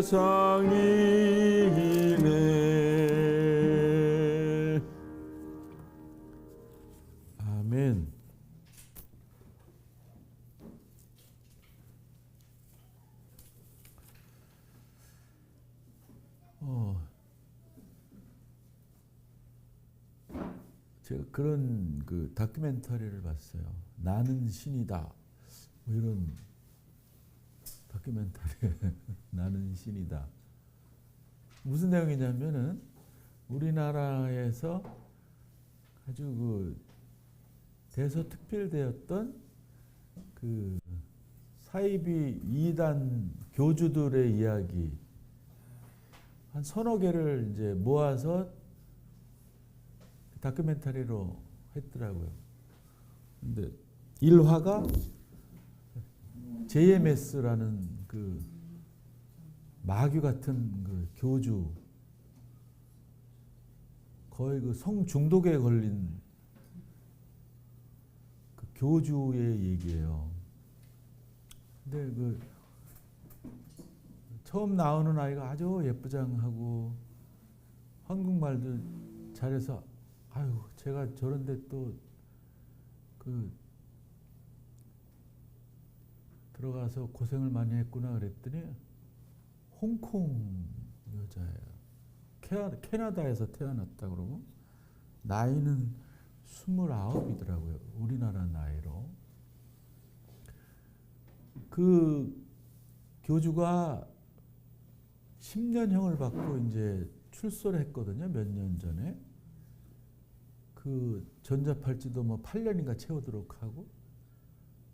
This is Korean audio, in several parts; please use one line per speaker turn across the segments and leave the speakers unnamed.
세상이네. 아멘. 제가 그런 그 다큐멘터리를 봤어요. 나는 신이다. 뭐 이런 다큐멘터리. 나는 신이다. 무슨 내용이냐면은 우리나라에서 아주 그 대서특필되었던 그 사이비 이단 교주들의 이야기 한 서너 개를 이제 모아서 다큐멘터리로 했더라고요. 근데 1화가 JMS라는 그 마귀 같은 그 교주, 거의 그 성중독에 걸린 그 교주의 얘기예요. 근데 그 처음 나오는 아이가 아주 예쁘장하고 한국말도 잘해서 아유 제가 저런데 또 그 들어가서 고생을 많이 했구나 그랬더니 홍콩 여자예요. 캐나다에서 태어났다 그러고 나이는 29이더라고요. 우리나라 나이로. 그 교주가 10년형을 받고 이제 출소를 했거든요. 몇 년 전에. 그 전자팔찌도 뭐 8년인가 채우도록 하고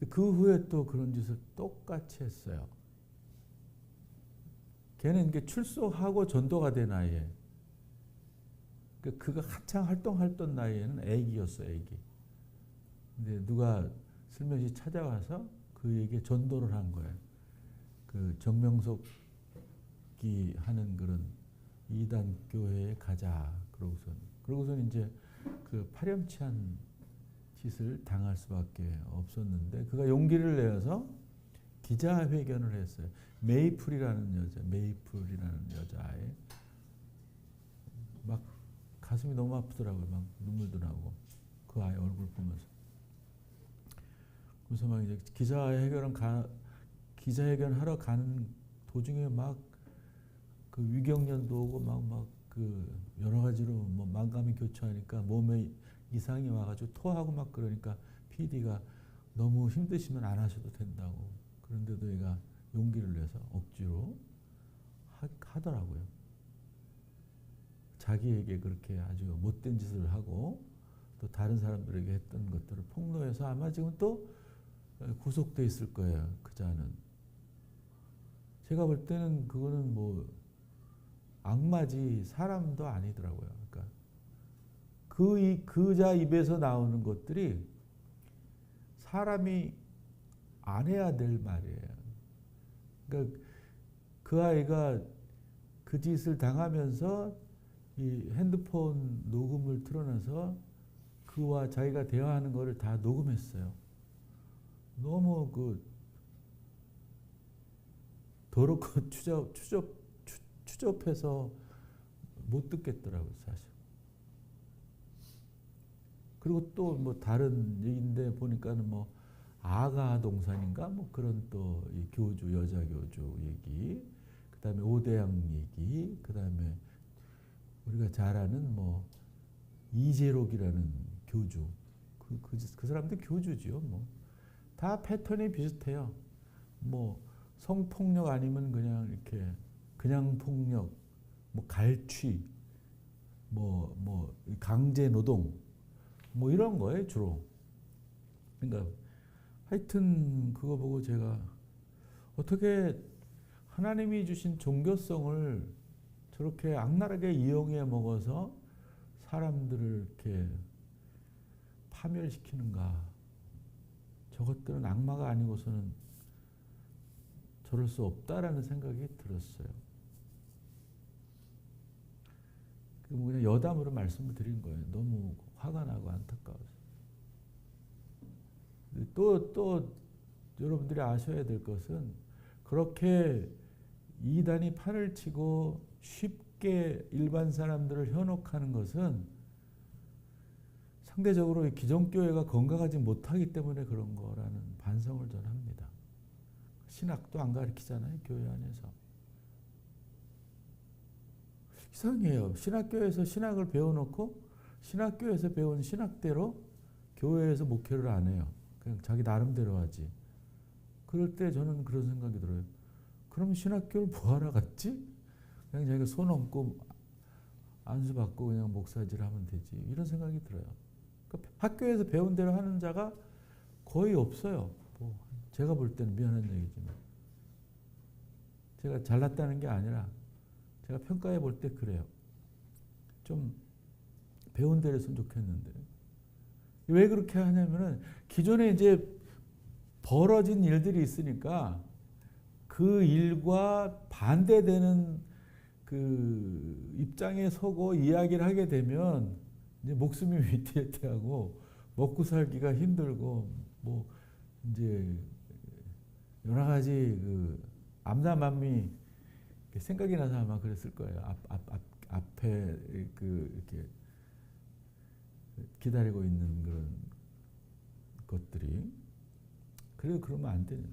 그 후에 또 그런 짓을 똑같이 했어요. 걔는 이게 출소하고 전도가 된 아이에 그가 한창 활동했던 나이에는 애기였어, 애기. 근데 누가 슬며시 찾아와서 그에게 전도를 한 거예요. 그 정명석이 하는 그런 이단 교회에 가자. 그러고선 이제 그 파렴치한 짓을 당할 수밖에 없었는데 그가 용기를 내어서 기자회견을 했어요. 메이플이라는 여자애 막 가슴이 너무 아프더라고요. 막 눈물도 나고 그 아이 얼굴 보면서. 그래서 막 이제 기자회견 하러 가는 도중에 막 그 위경련도 오고 막 그 여러 가지로 뭐 만감이 교차하니까 몸에 이상이 와가지고 토하고 막 그러니까 PD가 너무 힘드시면 안 하셔도 된다고. 그런데도 얘가 용기를 내서 억지로 하더라고요. 자기에게 그렇게 아주 못된 짓을 하고 또 다른 사람들에게 했던 것들을 폭로해서 아마 지금 또 구속돼 있을 거예요. 그자는. 제가 볼 때는 그거는 뭐 악마지 사람도 아니더라고요. 그러니까 그자 입에서 나오는 것들이 사람이 안 해야 될 말이에요. 그러니까 그 아이가 그 짓을 당하면서 이 핸드폰 녹음을 틀어놔서 그와 자기가 대화하는 거를 다 녹음했어요. 너무 그 더럽고 추접해서 못 듣겠더라고요, 사실. 그리고 또 뭐 다른 얘기인데 보니까는 뭐 아가 동산인가 뭐 그런 또 이 교주 여자 교주 얘기, 그다음에 오대양 얘기, 그다음에 우리가 잘 아는 뭐 이재록이라는 교주, 그 사람도 교주지요. 뭐 다 패턴이 비슷해요. 뭐 성폭력 아니면 그냥 이렇게 그냥 폭력, 뭐 갈취, 뭐 강제 노동, 뭐 이런 거예요 주로. 그러니까 하여튼 그거 보고 제가 어떻게 하나님이 주신 종교성을 저렇게 악랄하게 이용해 먹어서 사람들을 이렇게 파멸시키는가. 저것들은 악마가 아니고서는 저럴 수 없다라는 생각이 들었어요. 그냥 여담으로 말씀을 드린 거예요. 너무 화가 나고 안타까워서. 또 여러분들이 아셔야 될 것은 그렇게 이단이 판을 치고 쉽게 일반 사람들을 현혹하는 것은 상대적으로 기존교회가 건강하지 못하기 때문에 그런 거라는 반성을 저는 합니다. 신학도 안 가르치잖아요, 교회 안에서. 이상해요. 신학교에서 신학을 배워놓고 신학교에서 배운 신학대로 교회에서 목회를 안 해요. 그냥 자기 나름대로 하지. 그럴 때 저는 그런 생각이 들어요. 그럼 신학교를 뭐하러 갔지? 그냥 자기가 손 얹고 안수받고 그냥 목사질 하면 되지. 이런 생각이 들어요. 그러니까 학교에서 배운 대로 하는 자가 거의 없어요. 뭐 제가 볼 때는 미안한 얘기지만. 제가 잘났다는 게 아니라 제가 평가해 볼 때 그래요. 좀 배운 대로 했으면 좋겠는데. 왜 그렇게 하냐면은 기존에 이제 벌어진 일들이 있으니까 그 일과 반대되는 그 입장에 서고 이야기를 하게 되면 이제 목숨이 위태위태하고 먹고 살기가 힘들고 뭐 이제 여러 가지 그 암담함이 생각이 나서 아마 그랬을 거예요. 앞에 그 이렇게 기다리고 있는 그런 것들이. 그래도 그러면 안 되는.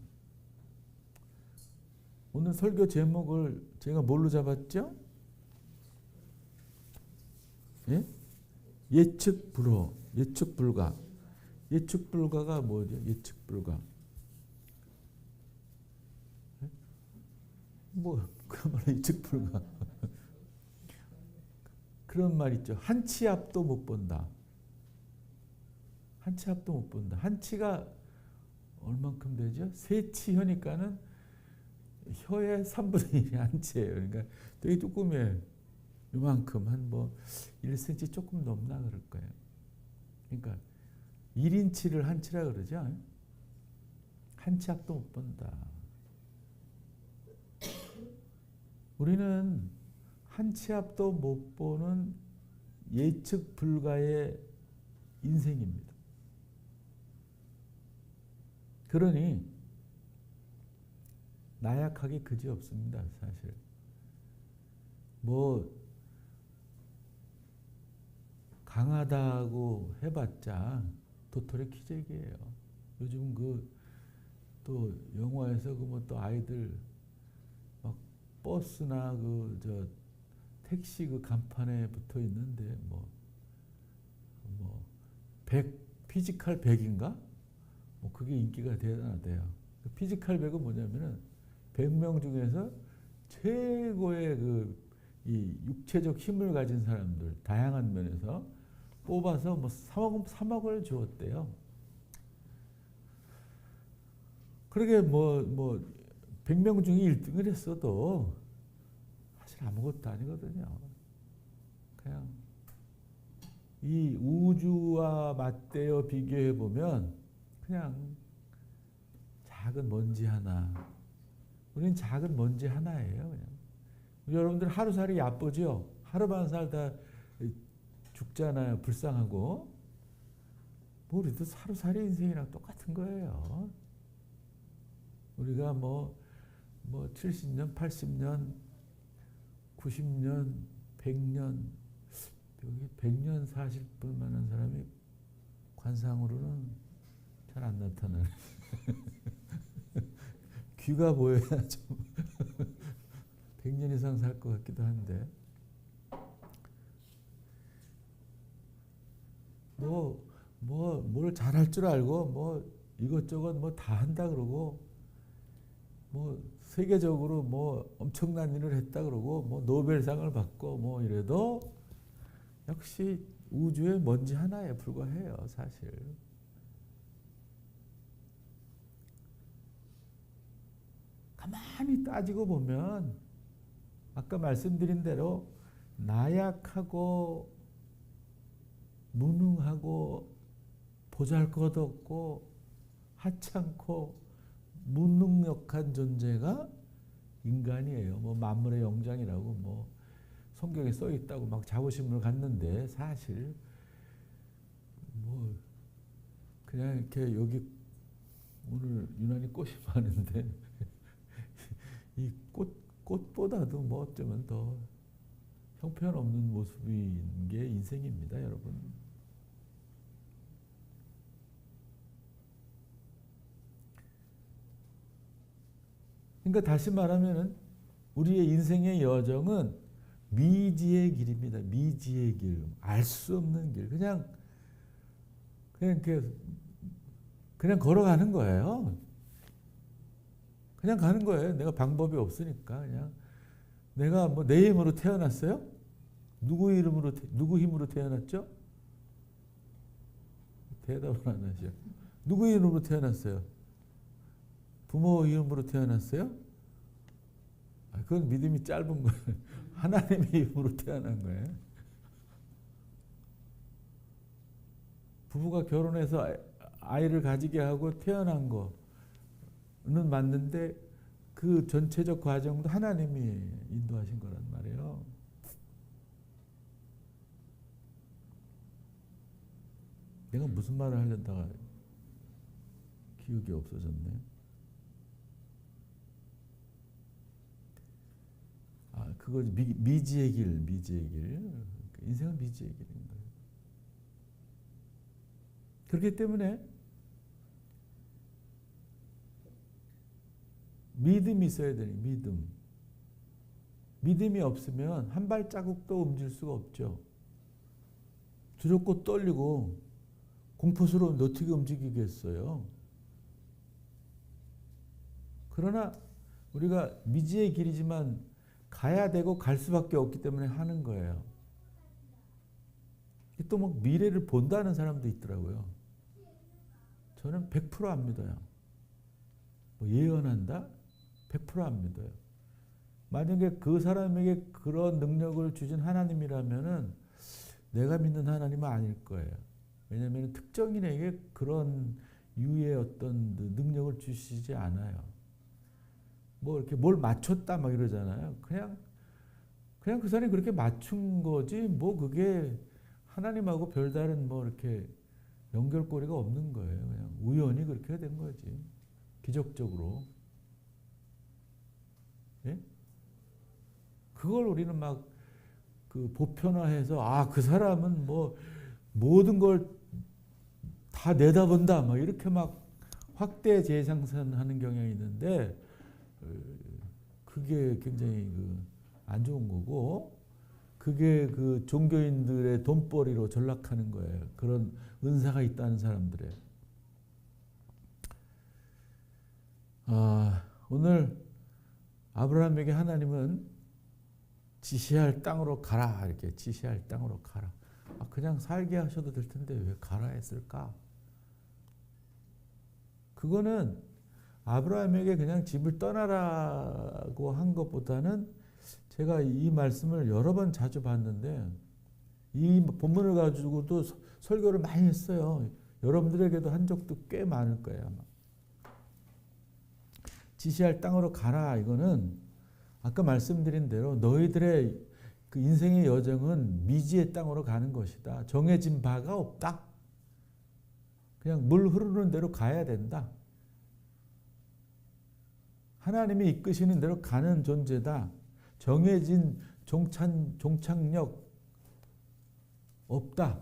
오늘 설교 제목을 제가 뭘로 잡았죠? 예? 예측 불허, 예측 불가. 예측 불가가 뭐죠? 예측 불가. 예? 뭐 그런 말 예측 불가. 그런 말 있죠. 한 치 앞도 못 본다. 한 치 앞도 못 본다. 한 치가 얼만큼 되죠? 세 치 혀니까는 혀의 3분의 1이 한 치예요. 그러니까 되게 조그매요. 요만큼 한 뭐 1cm 조금 넘나 그럴 거예요. 그러니까 1인치를 한 치라 그러죠. 한 치 앞도 못 본다. 우리는 한 치 앞도 못 보는 예측 불가의 인생입니다. 그러니 나약하기 그지없습니다. 사실. 뭐 강하다고 해봤자 도토리 키재기예요. 요즘 그 또 영화에서 그 뭐 또 아이들 막 버스나 그 저 택시 그 간판에 붙어 있는데 뭐 100 피지컬 100인가? 뭐 그게 인기가 대단하대요. 그 피지컬 100은 뭐냐면은 100명 중에서 최고의 그 이 육체적 힘을 가진 사람들 다양한 면에서 뽑아서 뭐 3억을 주었대요. 그러게 뭐 100명 중에 1등을 했어도 사실 아무것도 아니거든요. 그냥 이 우주와 맞대어 비교해 보면 그냥 작은 먼지 하나. 우리는 작은 먼지 하나예요. 그냥. 여러분들 하루살이 야쁘죠? 하루만 살다 죽잖아요. 불쌍하고. 뭐 우리도 하루살이 인생이랑 똑같은 거예요. 우리가 뭐 70년, 80년, 90년, 100년, 여기 100년 사실 만한 사람이 관상으로는 잘 안 나타나요. 귀가 보여야 좀 100년 이상 살 것 같기도 한데 뭘 잘할 줄 알고 뭐 이것저것 뭐 다 한다 그러고 뭐 세계적으로 뭐 엄청난 일을 했다 그러고 뭐 노벨상을 받고 뭐 이래도 역시 우주의 먼지 하나에 불과해요, 사실. 가만히 따지고 보면 아까 말씀드린 대로 나약하고 무능하고 보잘것없고 하찮고 무능력한 존재가 인간이에요. 뭐 만물의 영장이라고 뭐 성경에 써 있다고 막 자부심을 갖는데 사실 뭐 그냥 이렇게 여기 오늘 유난히 꽃이 많은데 이 꽃 꽃보다도 뭐 어쩌면 더 형편없는 모습인 게 인생입니다, 여러분. 그러니까 다시 말하면은 우리의 인생의 여정은 미지의 길입니다. 미지의 길, 알 수 없는 길. 그냥 걸어가는 거예요. 그냥 가는 거예요. 내가 방법이 없으니까 그냥 내가 뭐 내 힘으로 태어났어요? 누구 힘으로 태어났죠? 대답을 안 하죠. 누구 이름으로 태어났어요? 부모 이름으로 태어났어요? 그건 믿음이 짧은 거예요. 하나님의 이름으로 태어난 거예요. 부부가 결혼해서 아이를 가지게 하고 태어난 거는 맞는데 그 전체적 과정도 하나님이 인도하신 거란 말이에요. 내가 무슨 말을 하려다가 기억이 없어졌네. 그거 미지의 길, 미지의 길. 인생은 미지의 길인 거예요. 그렇기 때문에 믿음이 있어야 되니 믿음. 믿음이 없으면 한 발자국도 움직일 수가 없죠. 두렵고 떨리고 공포스러운데 어떻게 움직이겠어요? 그러나 우리가 미지의 길이지만 가야 되고 갈 수밖에 없기 때문에 하는 거예요. 또 뭐 미래를 본다는 사람도 있더라고요. 저는 100% 안 믿어요. 뭐 예언한다? 100% 안 믿어요. 만약에 그 사람에게 그런 능력을 주신 하나님이라면은 내가 믿는 하나님은 아닐 거예요. 왜냐하면 특정인에게 그런 유의 어떤 능력을 주시지 않아요. 뭐 이렇게 뭘 맞췄다 막 이러잖아요. 그냥 그 사람이 그렇게 맞춘 거지 뭐 그게 하나님하고 별다른 뭐 이렇게 연결고리가 없는 거예요. 그냥 우연히 그렇게 된 거지. 기적적으로. 예? 그걸 우리는 막 그 보편화해서 그 사람은 뭐 모든 걸 다 내다본다 막 이렇게 막 확대 재생산하는 경향이 있는데 그게 굉장히 안 좋은 거고 그게 그 종교인들의 돈벌이로 전락하는 거예요. 그런 은사가 있다는 사람들의. 오늘 아브라함에게 하나님은 지시할 땅으로 가라 이렇게 지시할 땅으로 가라. 그냥 살게 하셔도 될 텐데 왜 가라 했을까? 그거는 아브라함에게 그냥 집을 떠나라고 한 것보다는 제가 이 말씀을 여러 번 자주 봤는데 이 본문을 가지고도 설교를 많이 했어요. 여러분들에게도 한 적도 꽤 많을 거예요. 아마. 지시할 땅으로 가라 이거는 아까 말씀드린 대로 너희들의 그 인생의 여정은 미지의 땅으로 가는 것이다. 정해진 바가 없다. 그냥 물 흐르는 대로 가야 된다. 하나님이 이끄시는 대로 가는 존재다. 정해진 종착역 없다.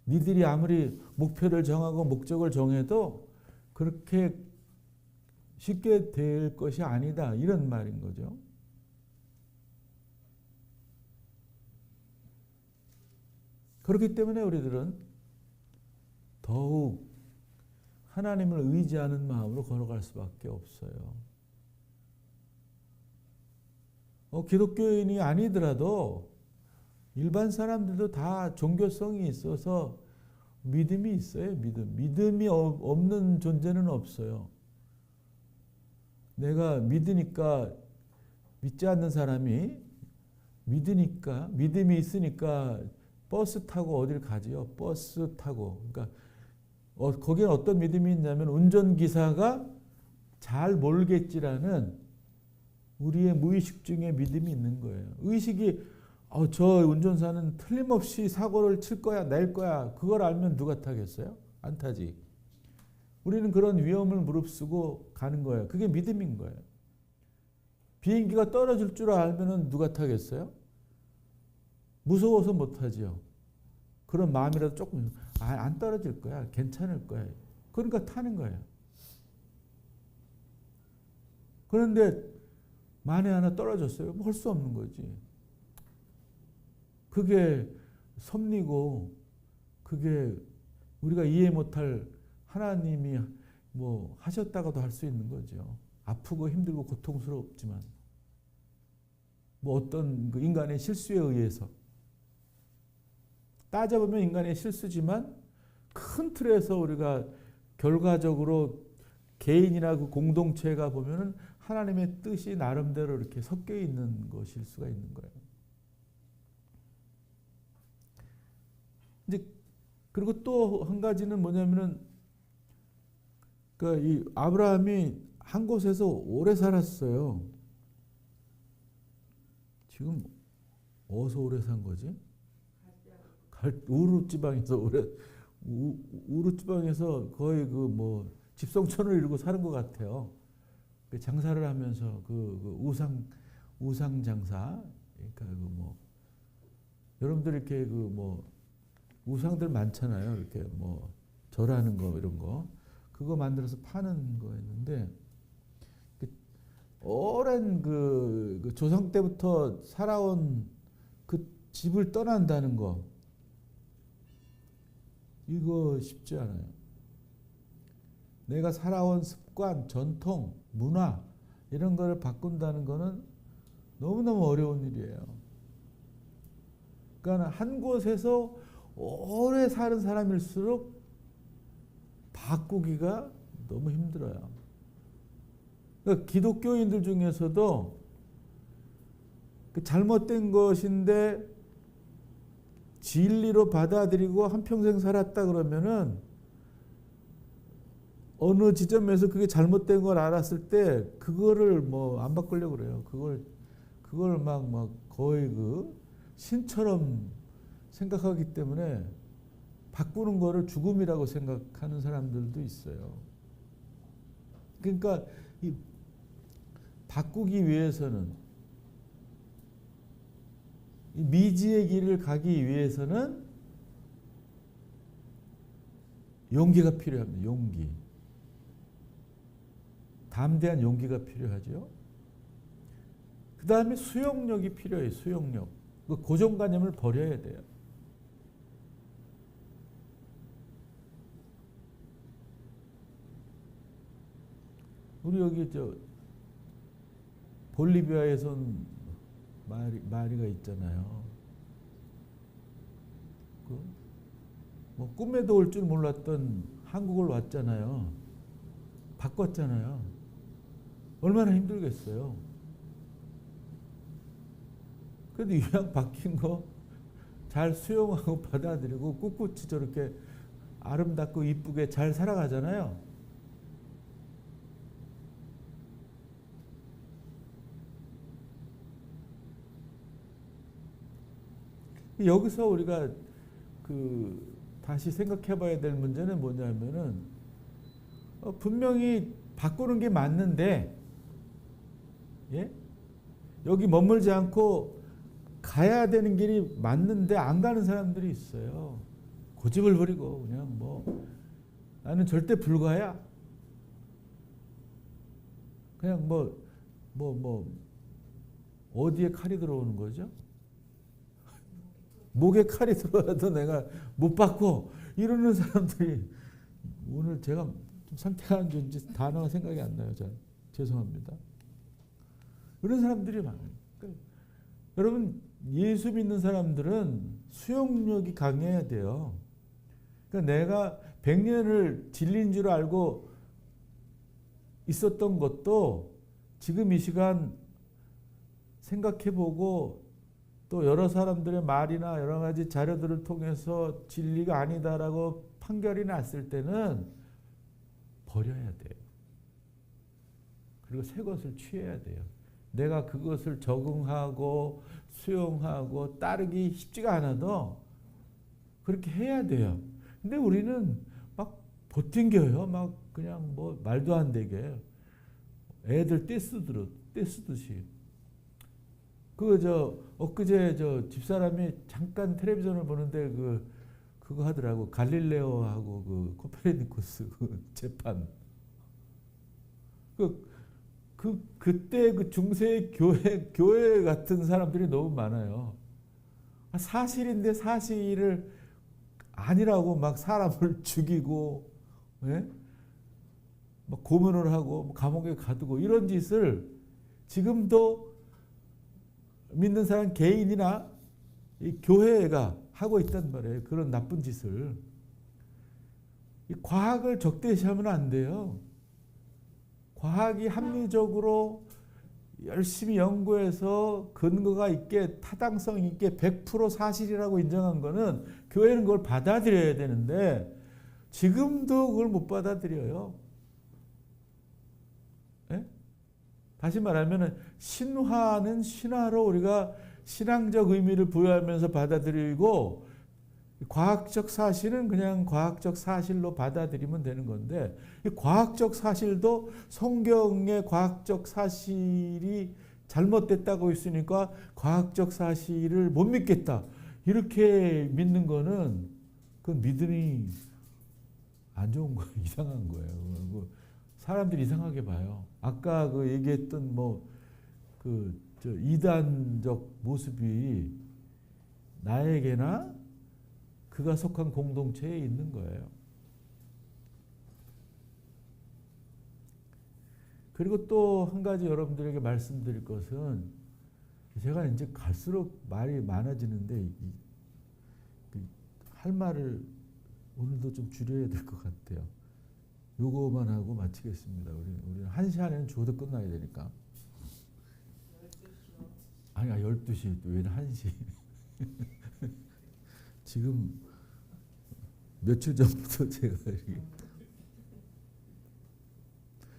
니들이 아무리 목표를 정하고 목적을 정해도 그렇게 쉽게 될 것이 아니다. 이런 말인 거죠. 그렇기 때문에 우리들은 더욱 하나님을 의지하는 마음으로 걸어갈 수밖에 없어요. 기독교인이 아니더라도 일반 사람들도 다 종교성이 있어서 믿음이 있어요. 믿음이 없는 존재는 없어요. 내가 믿으니까 믿지 않는 사람이 믿으니까 믿음이 있으니까 버스 타고 어딜 가지요. 버스 타고. 그러니까 거기에 어떤 믿음이 있냐면 운전기사가 잘 몰겠지라는 우리의 무의식 중에 믿음이 있는 거예요. 의식이 저 운전사는 틀림없이 사고를 칠 거야, 낼 거야. 그걸 알면 누가 타겠어요? 안 타지. 우리는 그런 위험을 무릅쓰고 가는 거예요. 그게 믿음인 거예요. 비행기가 떨어질 줄 알면은 누가 타겠어요? 무서워서 못 타지요. 그런 마음이라도 조금 안 떨어질 거야. 괜찮을 거야. 그러니까 타는 거예요. 그런데 만에 하나 떨어졌어요. 할 수 없는 거지. 그게 섭리고 그게 우리가 이해 못할 하나님이 뭐 하셨다가도 할 수 있는 거죠. 아프고 힘들고 고통스럽지만 뭐 어떤 그 인간의 실수에 의해서 따져보면 인간의 실수지만 큰 틀에서 우리가 결과적으로 개인이나 그 공동체가 보면은 하나님의 뜻이 나름대로 이렇게 섞여 있는 것일 수가 있는 거예요. 이제 그리고 또 한 가지는 뭐냐면은 그 이 아브라함이 한 곳에서 오래 살았어요. 지금 어디서 오래 산 거지? 우르 지방에서 우르 지방에서 거의 그 뭐 집성촌을 이루고 사는 것 같아요. 장사를 하면서 그 우상 장사, 그러니까 그 뭐 여러분들 이렇게 그 뭐 우상들 많잖아요. 이렇게 뭐 절하는 거 이런 거 그거 만들어서 파는 거였는데 오랜 그 조상 때부터 살아온 그 집을 떠난다는 거 이거 쉽지 않아요. 내가 살아온 습관, 전통, 문화 이런 거를 바꾼다는 거는 너무너무 어려운 일이에요. 그러니까 한 곳에서 오래 사는 사람일수록 바꾸기가 너무 힘들어요. 그러니까 기독교인들 중에서도 그 잘못된 것인데 진리로 받아들이고 한평생 살았다 그러면은 어느 지점에서 그게 잘못된 걸 알았을 때 그거를 뭐 안 바꾸려고 그래요. 그걸 막 거의 그 신처럼 생각하기 때문에 바꾸는 거를 죽음이라고 생각하는 사람들도 있어요. 그러니까 이 바꾸기 위해서는 이 미지의 길을 가기 위해서는 용기가 필요합니다. 용기. 담대한 용기가 필요하죠. 그 다음에 수용력이 필요해요. 수용력. 그 고정관념을 버려야 돼요. 우리 여기 저 볼리비아에서 온 마리가 있잖아요. 뭐 꿈에도 올 줄 몰랐던 한국을 왔잖아요. 바꿨잖아요. 얼마나 힘들겠어요. 그래도 이왕 바뀐 거 잘 수용하고 받아들이고 꿋꿋이 저렇게 아름답고 이쁘게 잘 살아가잖아요. 여기서 우리가 그 다시 생각해 봐야 될 문제는 뭐냐면은 분명히 바꾸는 게 맞는데 예? 여기 머물지 않고 가야 되는 길이 맞는데 안 가는 사람들이 있어요. 고집을 부리고 그냥 뭐 나는 절대 불가야. 그냥 뭐 어디에 칼이 들어오는 거죠? 목에 칼이 들어와도 내가 못 바꿔 이러는 사람들이 오늘 제가 좀 상태가 안 좋은지 단어가 생각이 안 나요. 죄송합니다. 그런 사람들이 많아요. 그러니까 여러분 예수 믿는 사람들은 수용력이 강해야 돼요. 그러니까 내가 100년을 진리인 줄 알고 있었던 것도 지금 이 시간 생각해보고 또 여러 사람들의 말이나 여러 가지 자료들을 통해서 진리가 아니다라고 판결이 났을 때는 버려야 돼요. 그리고 새 것을 취해야 돼요. 내가 그것을 적응하고 수용하고 따르기 쉽지가 않아도 그렇게 해야 돼요. 근데 우리는 막 버팅겨요. 막 그냥 뭐 말도 안 되게 애들 떼쓰듯이 엊그제 집사람이 잠깐 텔레비전을 보는데 그거 하더라고. 갈릴레오하고 코페르니쿠스 재판. 그때 중세 교회 같은 사람들이 너무 많아요. 사실인데 사실을 아니라고 막 사람을 죽이고, 예? 막 고문을 하고 감옥에 가두고 이런 짓을 지금도 믿는 사람 개인이나 이 교회가 하고 있단 말이에요. 그런 나쁜 짓을. 이 과학을 적대시하면 안 돼요. 과학이 합리적으로 열심히 연구해서 근거가 있게 타당성 있게 100% 사실이라고 인정한 거는 교회는 그걸 받아들여야 되는데 지금도 그걸 못 받아들여요. 예? 다시 말하면 신화는 신화로 우리가 신앙적 의미를 부여하면서 받아들이고 과학적 사실은 그냥 과학적 사실로 받아들이면 되는 건데 이 과학적 사실도 성경의 과학적 사실이 잘못됐다고 했으니까 과학적 사실을 못 믿겠다. 이렇게 믿는 거는 그건 믿음이 안 좋은 거예요. 이상한 거예요. 사람들이 이상하게 봐요. 아까 얘기했던 이단적 모습이 나에게나 그가 속한 공동체에 있는 거예요. 그리고 또 한 가지 여러분들에게 말씀드릴 것은 제가 이제 갈수록 말이 많아지는데 할 말을 오늘도 좀 줄여야 될 것 같아요. 요거만 하고 마치겠습니다. 우리는 1시 안에는 죽어도 끝나야 되니까. 아니야 12시 왜 1시. 지금 며칠 전부터 제가 이렇게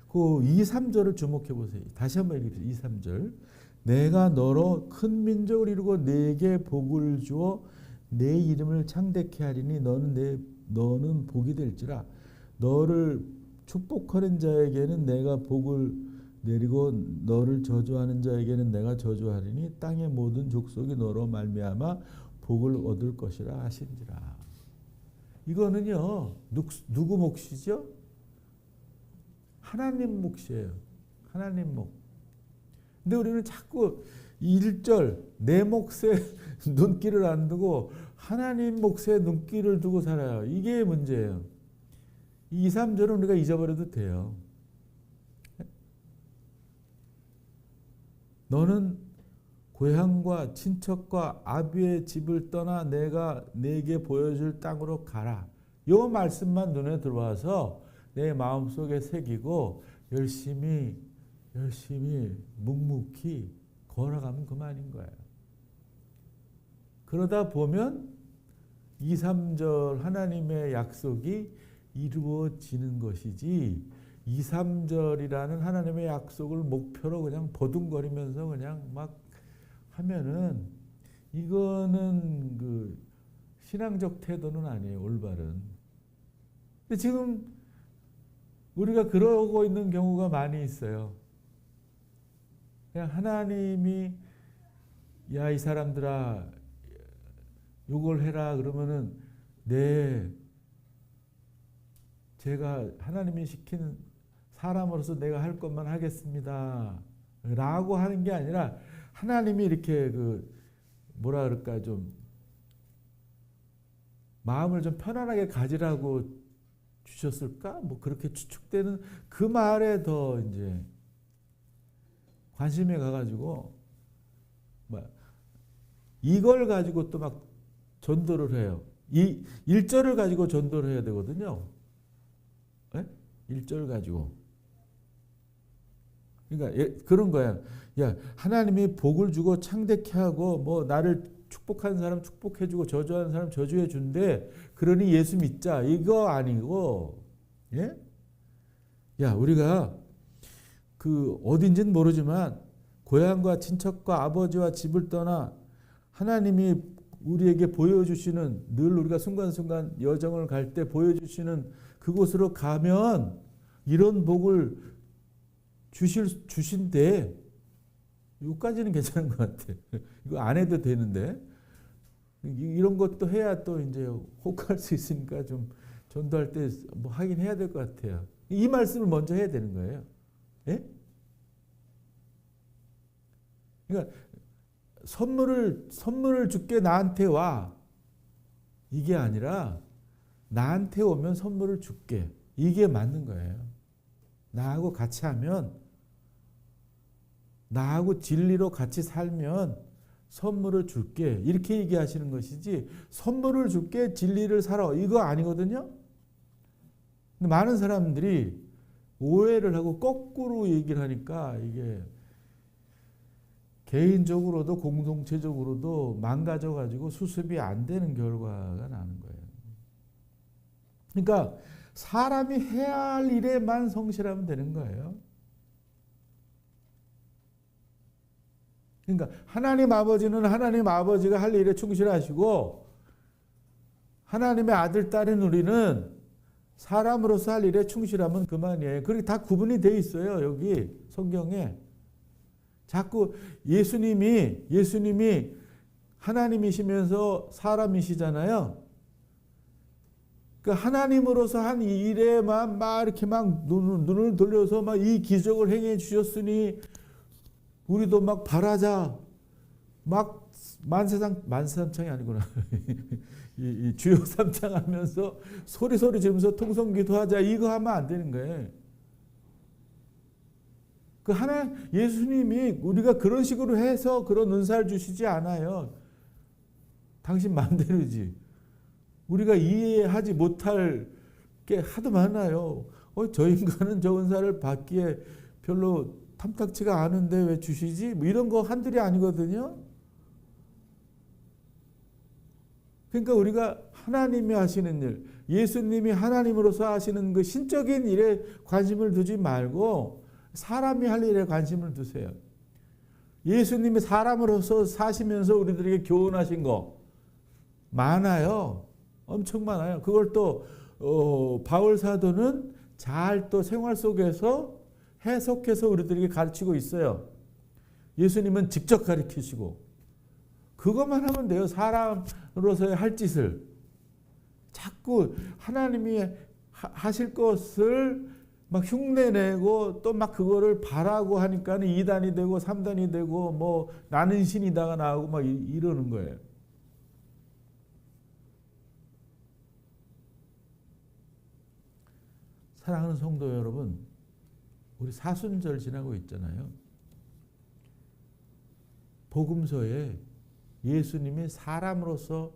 그 2, 3절을 주목해 보세요. 다시 한번 읽읍시다. 2, 3절. 내가 너로 큰 민족을 이루고 네게 복을 주어 내 이름을 창대케 하리니 너는 복이 될지라. 너를 축복하는 자에게는 내가 복을 내리고 너를 저주하는 자에게는 내가 저주하리니 땅의 모든 족속이 너로 말미암아 복을 얻을 것이라 하신지라. 이거는요 누구 몫이죠? 하나님 몫이에요. 하나님 몫. 근데 우리는 자꾸 1절 내 몫에 눈길을 안 두고 하나님 몫에 눈길을 두고 살아요. 이게 문제예요. 2, 3절은 우리가 잊어버려도 돼요. 너는 고향과 친척과 아비의 집을 떠나 내가 내게 보여줄 땅으로 가라. 이 말씀만 눈에 들어와서 내 마음속에 새기고 열심히 묵묵히 걸어가면 그만인 거예요. 그러다 보면 2, 3절 하나님의 약속이 이루어지는 것이지 2, 3절이라는 하나님의 약속을 목표로 그냥 버둥거리면서 그냥 막 하면은 이거는 신앙적 태도는 아니에요. 올바른. 근데 지금 우리가 그러고 있는 경우가 많이 있어요. 그냥 하나님이 야, 이 사람들아 요걸 해라 그러면은 네 제가 하나님이 시키는 사람으로서 내가 할 것만 하겠습니다 라고 하는 게 아니라 하나님이 이렇게 뭐라 그럴까 좀 마음을 좀 편안하게 가지라고 주셨을까? 뭐 그렇게 추측되는 그 말에 더 이제 관심이 가가지고 이걸 가지고 또 막 전도를 해요. 이 1절을 가지고 전도를 해야 되거든요. 네? 1절 가지고. 그러니까 그런 거야. 야, 하나님이 복을 주고 창대케 하고 뭐 나를 축복하는 사람 축복해주고 저주하는 사람 저주해준대. 그러니 예수 믿자. 이거 아니고, 예? 야, 우리가 어딘지는 모르지만 고향과 친척과 아버지와 집을 떠나 하나님이 우리에게 보여주시는 늘 우리가 순간순간 여정을 갈 때 보여주시는 그곳으로 가면 이런 복을 주신대. 여기까지는 괜찮은 것 같아. 이거 안 해도 되는데 이런 것도 해야 또 이제 혹할 수 있으니까 좀 전도할 때 뭐 하긴 해야 될 것 같아요. 이 말씀을 먼저 해야 되는 거예요. 예? 그러니까 선물을 줄게 나한테 와. 이게 아니라 나한테 오면 선물을 줄게. 이게 맞는 거예요. 나하고 같이 하면, 나하고 진리로 같이 살면 선물을 줄게. 이렇게 얘기하시는 것이지 선물을 줄게 진리를 살아. 이거 아니거든요. 근데 많은 사람들이 오해를 하고 거꾸로 얘기를 하니까 이게 개인적으로도 공동체적으로도 망가져가지고 수습이 안 되는 결과가 나는 거예요. 그러니까 사람이 해야 할 일에만 성실하면 되는 거예요. 그러니까 하나님 아버지는 하나님 아버지가 할 일에 충실하시고 하나님의 아들 딸인 우리는 사람으로서 할 일에 충실하면 그만이에요. 그렇게 다 구분이 돼 있어요. 여기 성경에. 자꾸 예수님이 하나님이시면서 사람이시잖아요. 그 하나님으로서 한 일에만 막 이렇게 막 눈을 돌려서 막 이 기적을 행해 주셨으니 우리도 막 바라자. 막 만세삼창이 아니구나. 이 주여 삼창 하면서 소리 지르면서 통성기도하자. 이거 하면 안 되는 거예요. 그 예수님이 우리가 그런 식으로 해서 그런 은사를 주시지 않아요. 당신 마음대로지. 우리가 이해하지 못할 게 하도 많아요. 저 인간은 저 은사를 받기에 별로 탐탁치가 않은데 왜 주시지? 뭐 이런 거 한둘이 아니거든요. 그러니까 우리가 하나님이 하시는 일, 예수님이 하나님으로서 하시는 그 신적인 일에 관심을 두지 말고 사람이 할 일에 관심을 두세요. 예수님이 사람으로서 사시면서 우리들에게 교훈하신 거 많아요. 엄청 많아요. 그걸 또 바울 사도는 잘 또 생활 속에서 해석해서 우리들에게 가르치고 있어요. 예수님은 직접 가르치시고 그것만 하면 돼요. 사람으로서의 할 짓을. 자꾸 하나님이 하실 것을 막 흉내내고 또 막 그거를 바라고 하니까 2단이 되고 3단이 되고 뭐 나는 신이다가 나오고 막 이러는 거예요. 사랑하는 성도 여러분, 우리 사순절 지나고 있잖아요. 복음서에 예수님이 사람으로서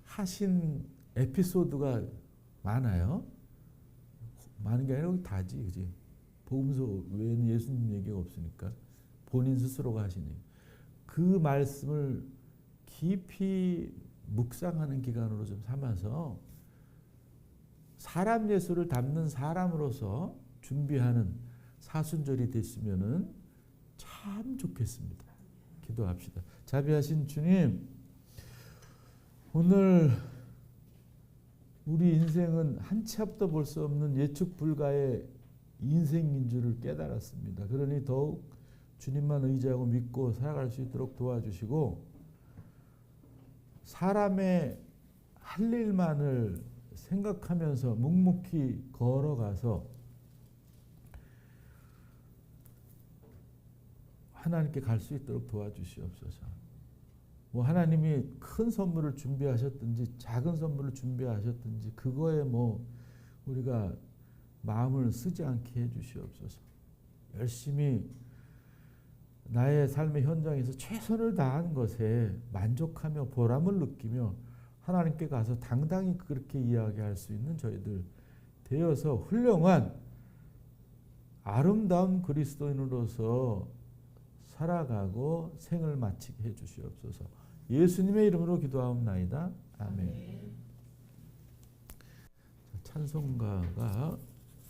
하신 에피소드가 많아요. 많은 게 아니라 다지, 그지? 복음서 외에는 예수님 얘기가 없으니까 본인 스스로가 하시니 그 말씀을 깊이 묵상하는 기간으로 좀 삼아서 사람 예수를 담는 사람으로서 준비하는 사순절이 됐으면은 참 좋겠습니다. 기도합시다. 자비하신 주님, 오늘 우리 인생은 한 치 앞도 볼 수 없는 예측 불가의 인생인 줄을 깨달았습니다. 그러니 더욱 주님만 의지하고 믿고 살아갈 수 있도록 도와주시고 사람의 할 일만을 생각하면서 묵묵히 걸어가서 하나님께 갈 수 있도록 도와주시옵소서. 뭐 하나님이 큰 선물을 준비하셨든지 작은 선물을 준비하셨든지 그거에 뭐 우리가 마음을 쓰지 않게 해주시옵소서. 열심히 나의 삶의 현장에서 최선을 다한 것에 만족하며 보람을 느끼며 하나님께 가서 당당히 그렇게 이야기할 수 있는 저희들 되어서 훌륭한 아름다운 그리스도인으로서 살아가고 생을 마치게 해주시옵소서. 예수님의 이름으로 기도하옵나이다. 아멘. 찬송가가